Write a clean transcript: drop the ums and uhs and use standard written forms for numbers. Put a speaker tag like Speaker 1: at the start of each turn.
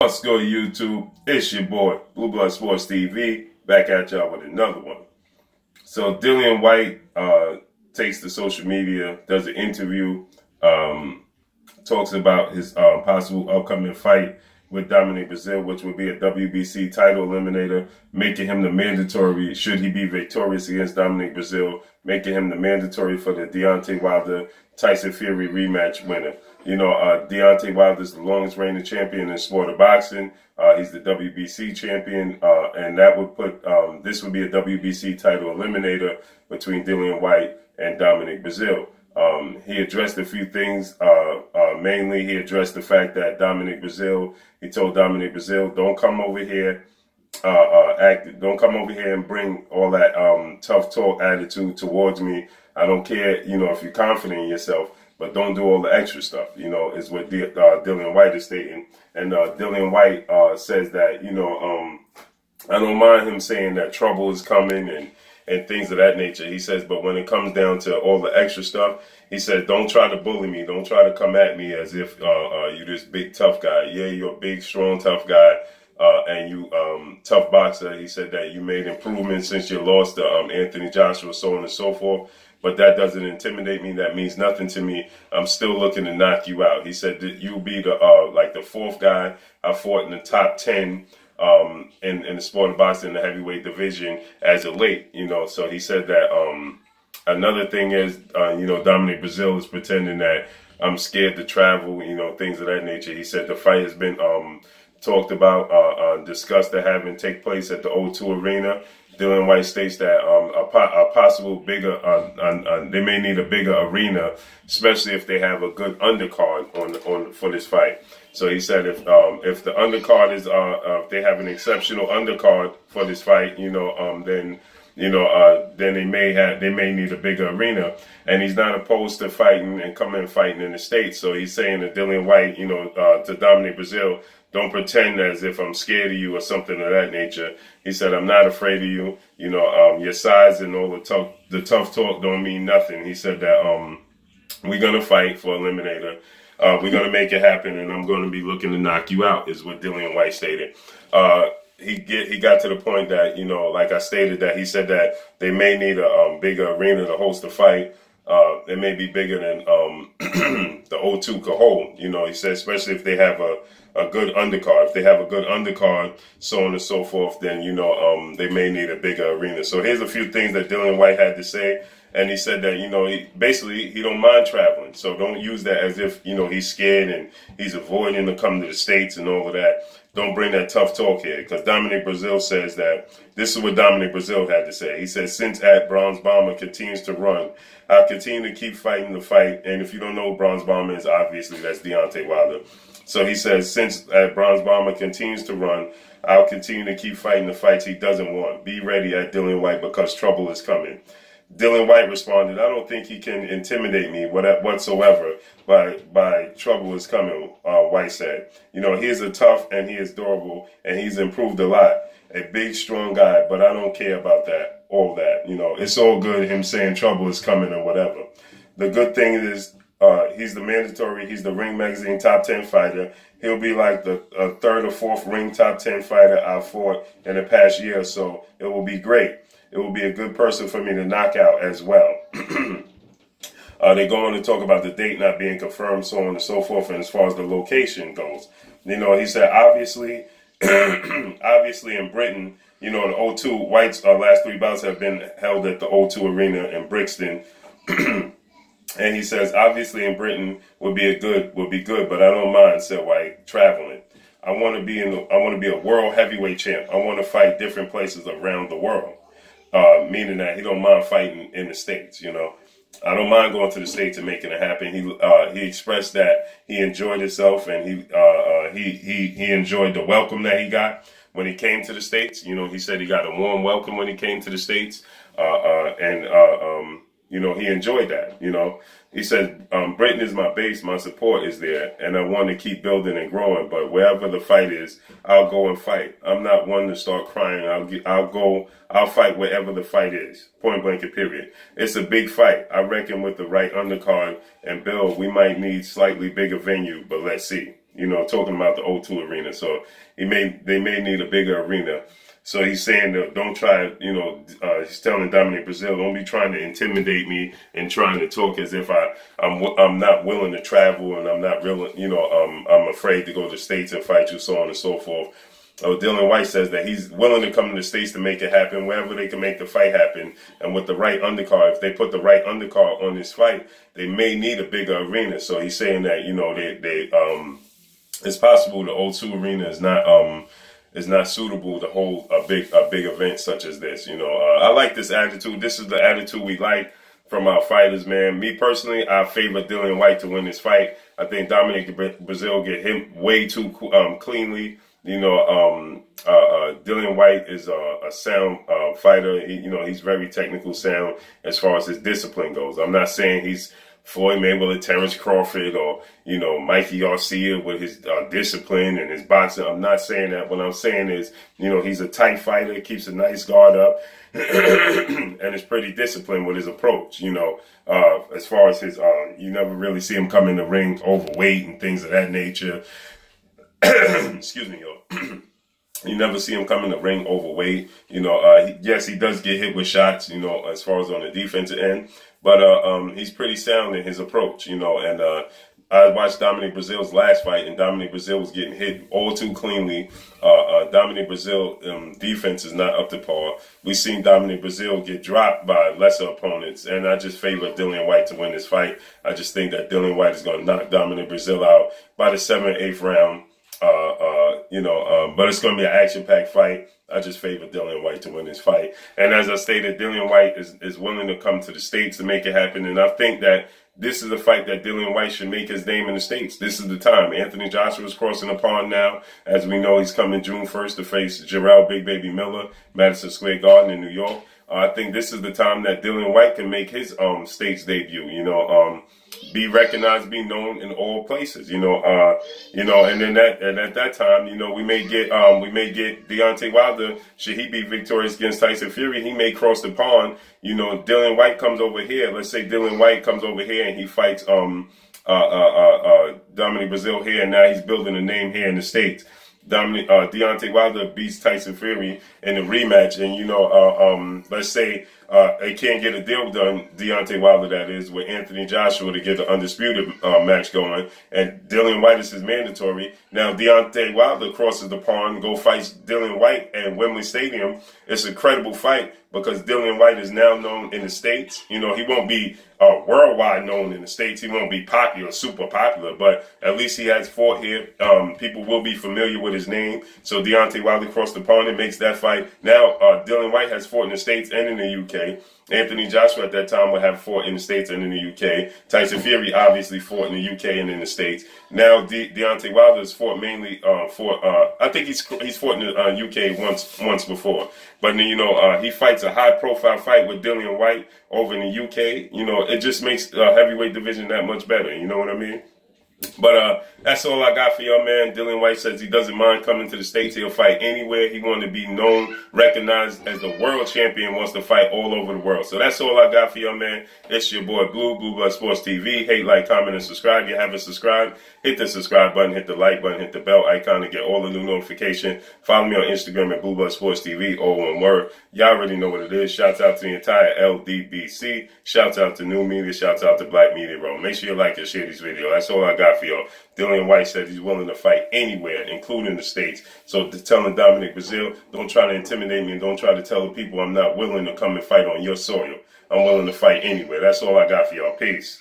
Speaker 1: What's good, YouTube? It's your boy, Blue Blood Sports TV, back at y'all with another one. So Dillian Whyte takes to social media, does an interview, talks about his possible upcoming fight with Dominic Breazeale, which would be a WBC title eliminator, making him the mandatory, should he be victorious against Dominic Breazeale, making him the mandatory for the Deontay Wilder-Tyson Fury rematch winner. You know, Deontay Wilder is the longest reigning champion in the sport of boxing. He's the WBC champion, and that would put, this would be a WBC title eliminator between Dillian Whyte and Dominic Breazeale. He addressed a few things. Mainly, he addressed the fact that he told Dominic Breazeale, don't come over here, don't come over here and bring all that tough talk attitude towards me. I don't care, you know, if you're confident in yourself, but don't do all the extra stuff, you know, is what Dillian Whyte is stating. And Dillian Whyte says that, you know, I don't mind him saying that trouble is coming and things of that nature. He says, but when it comes down to all the extra stuff, he said, don't try to bully me. Don't try to come at me as if you're this big, tough guy. Yeah, you're a big, strong, tough guy, and you tough boxer. He said that you made improvements since you lost to Anthony Joshua, so on and so forth. But that doesn't intimidate me. That means nothing to me. I'm still looking to knock you out. He said that you'll be the like the fourth guy I fought in the top 10 in the sport of boxing in the heavyweight division as of late. You know, so he said that another thing is, you know, Dominic Breazeale is pretending that I'm scared to travel, you know, things of that nature. He said the fight has been talked about, discussed to having take place at the O2 Arena. Dillian Whyte states that a possible bigger, they may need a bigger arena, especially if they have a good undercard for this fight. So he said if the undercard is if they have an exceptional undercard for this fight, you know, then they may need a bigger arena. And he's not opposed to fighting and coming and fighting in the States. So he's saying to Dillian Whyte, you know, to Dominic Breazeale, don't pretend as if I'm scared of you or something of that nature. He said, I'm not afraid of you. You know, your size and all the tough talk don't mean nothing. He said that we're going to fight for eliminator. We're going to make it happen, and I'm going to be looking to knock you out, is what Dillian Whyte stated. He got to the point that, you know, like I stated, that he said that they may need a bigger arena to host a fight. It may be bigger than the O2 could hold. You know, he said, especially if they have a good undercard. If they have a good undercard, so on and so forth, then, you know, they may need a bigger arena. So here's a few things that Dillian Whyte had to say. And he said that, you know, he don't mind traveling. So don't use that as if, you know, he's scared and he's avoiding to come to the States and all of that. Don't bring that tough talk here, because Dominic Breazeale says that, this is what Dominic Breazeale had to say. He says, since at Bronze Bomber continues to run, I'll continue to keep fighting the fight. And if you don't know who Bronze Bomber is, obviously that's Deontay Wilder. So he says, since at Bronze Bomber continues to run, I'll continue to keep fighting the fights he doesn't want. Be ready at Dillian Whyte, because trouble is coming. Dillian Whyte responded, I don't think he can intimidate me whatsoever by trouble is coming, Whyte said. You know, he is a tough and he is durable and he's improved a lot. A big, strong guy, but I don't care about that, all that. You know, it's all good him saying trouble is coming or whatever. The good thing is he's the mandatory, he's the Ring Magazine top 10 fighter. He'll be like the third or fourth Ring top 10 fighter I've fought in the past year or so. It will be great. It will be a good person for me to knock out as well. They go on to talk about the date not being confirmed, so on and so forth, and as far as the location goes. You know, he said, obviously in Britain, you know, the O2, Whyte's last 3 bouts have been held at the O2 Arena in Brixton. And he says, obviously in Britain would be good, but I don't mind, said Whyte, traveling. I want to be a world heavyweight champ. I want to fight different places around the world. Meaning that he don't mind fighting in the States, you know. I don't mind going to the States and making it happen. He expressed that he enjoyed himself and he enjoyed the welcome that he got when he came to the States. You know, he said he got a warm welcome when he came to the States, you know, he enjoyed that. You know, he said, Britain is my base, my support is there, and I want to keep building and growing. But wherever the fight is, I'll go and fight. I'm not one to start crying. I'll fight wherever the fight is. Point blank and period. It's a big fight. I reckon with the right undercard and build, we might need slightly bigger venue, but let's see. you know, talking about the O2 arena. So they may need a bigger arena. So he's saying that don't try, you know, he's telling Dominic Breazeale, don't be trying to intimidate me and trying to talk as if I'm not willing to travel and I'm not really, you know, I'm afraid to go to the States and fight you, so on and so forth. Dillian Whyte says that he's willing to come to the States to make it happen, wherever they can make the fight happen. And with the right undercard, if they put the right undercard on this fight, they may need a bigger arena. So he's saying that, you know, it's possible the O2 arena is not suitable to hold a big event such as this. You know, I like this attitude. This is the attitude we like from our fighters, man. Me personally, I favor Dillian Whyte to win this fight. I think Dominic Breazeale get him way too cleanly. You know, Dillian Whyte is a sound fighter. You know, he's very technical sound as far as his discipline goes. I'm not saying he's Floyd Mayweather, Terrence Crawford, or, you know, Mikey Garcia with his discipline and his boxing. I'm not saying that. What I'm saying is, you know, he's a tight fighter, keeps a nice guard up, and is pretty disciplined with his approach. You know, as far as his, you never really see him come in the ring overweight and things of that nature. Excuse me, yo. You never see him come in the ring overweight. You know, yes, he does get hit with shots, you know, as far as on the defensive end. But he's pretty sound in his approach, you know. And I watched Dominic Breazeale's last fight, and Dominic Breazeale was getting hit all too cleanly. Dominic Breazeale defense is not up to par. We've seen Dominic Breazeale get dropped by lesser opponents, and I just favor Dillian Whyte to win this fight. I just think that Dillian Whyte is going to knock Dominic Breazeale out by the 7th or 8th round. You know, but it's going to be an action-packed fight. I just favor Dillian Whyte to win this fight. And as I stated, Dillian Whyte is willing to come to the States to make it happen. And I think that this is a fight that Dillian Whyte should make his name in the States. This is the time. Anthony Joshua is crossing the pond now. As we know, he's coming June 1st to face Jarrell Big Baby Miller, Madison Square Garden in New York. I think this is the time that Dillian Whyte can make his States debut. You know, be recognized, be known in all places. You know, and then at that time, you know, we may get Deontay Wilder. Should he be victorious against Tyson Fury, he may cross the pond. You know, Dillian Whyte comes over here. Let's say Dillian Whyte comes over here and he fights Dominic Breazeale here, and now he's building a name here in the States. Deontay Wilder beats Tyson Fury in a rematch, and you know, let's say they can't get a deal done, Deontay Wilder that is, with Anthony Joshua to get the undisputed match going, and Dillian Whyte is his mandatory. Now Deontay Wilder crosses the pond, go fights Dillian Whyte at Wembley Stadium. It's a credible fight because Dillian Whyte is now known in the States. You know, he won't be worldwide known in the States. He won't be popular, super popular, but at least he has fought here. People will be familiar with his name. So Deontay Wilder crossed the pond and makes that fight. Now Dillian Whyte has fought in the States and in the UK. Anthony Joshua at that time would have fought in the States and in the UK. Tyson Fury obviously fought in the UK and in the States. Now Deontay Wilder has fought mainly I think he's fought in the UK once before. But you know, he fights a high profile fight with Dillian Whyte over in the UK. You know, it just makes the heavyweight division that much better. You know what I mean? But that's all I got for y'all, man. Dillian Whyte says he doesn't mind coming to the States. He'll fight anywhere. He wants to be known, recognized as the world champion, wants to fight all over the world. So that's all I got for y'all, man. It's your boy Blue Blood Sports TV. Hate, like, comment, and subscribe. If you haven't subscribed, hit the subscribe button, hit the like button, hit the bell icon to get all the new notifications. Follow me on Instagram at Blue Blood Sports TV, all one word. Y'all already know what it is. Shouts out to the entire LDBC. Shouts out to New Media. Shouts out to Black Media Row. Make sure you like and share this video. That's all I got for y'all. Dillian Whyte said he's willing to fight anywhere, including the States. So telling Dominic Breazeale, don't try to intimidate me and don't try to tell the people I'm not willing to come and fight on your soil. I'm willing to fight anywhere. That's all I got for y'all. Peace.